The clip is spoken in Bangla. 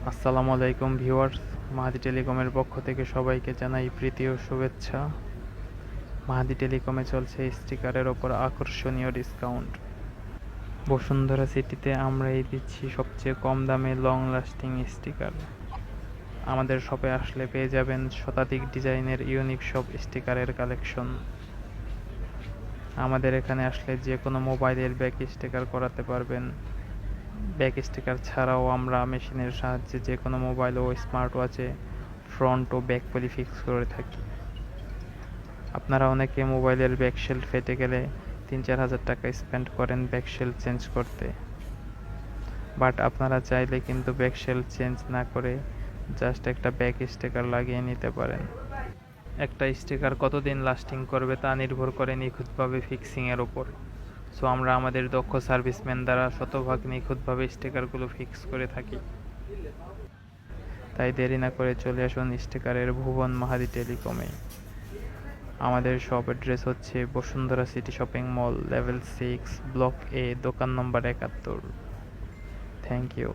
আসসালামু আলাইকুম ভিউয়ার্স, মাহাদি টেলিকমের পক্ষ থেকে সবাইকে জানাই প্রীতি ও শুভেচ্ছা। মাহাদি টেলিকমে চলছে স্টিকারের ওপর আকর্ষণীয় ডিসকাউন্ট। বসুন্ধরা সিটিতে আমরাই দিচ্ছি সবচেয়ে কম দামে লং লাস্টিং স্টিকার। আমাদের শপে আসলে পেয়ে যাবেন শতাধিক ডিজাইনের ইউনিক সব স্টিকারের কালেকশন। আমাদের এখানে আসলে যে কোনো মোবাইলের ব্যাক স্টিকার করাতে পারবেন। ব্যাক স্টিকার ছাড়াও আমরা মেশিনের সাহায্যে যে কোনো মোবাইল ও স্মার্ট ওয়াচে ফ্রন্ট ও ব্যাক পলি ফিক্স করে থাকি। আপনারা অনেকে মোবাইলের ব্যাক শেল ফেটে গেলে ৩-৪ হাজার টাকা স্পেন্ড করেন ব্যাক শেল চেঞ্জ করতে, বাট আপনারা চাইলে কিন্তু ব্যাক শেল চেঞ্জ না করে জাস্ট একটা ব্যাক স্টিকার লাগিয়ে নিতে পারেন। একটা স্টিকার কতদিন লাস্টিং করবে তা নির্ভর করে নিখুঁতভাবে ফিক্সিংয়ের ওপর। সো আমরা আমাদের দক্ষ সার্ভিসম্যান দ্বারা শতভাগ নিখুঁতভাবে স্টিকারগুলো ফিক্স করে থাকি। তাই দেরি না করে চলে আসুন স্টিকারের ভুবন মাহাদি টেলিকমে। আমাদের শপ অ্যাড্রেস হচ্ছে Bashundhara city shopping mall, level 6, block এ, দোকান নম্বর ৭১। Thank you.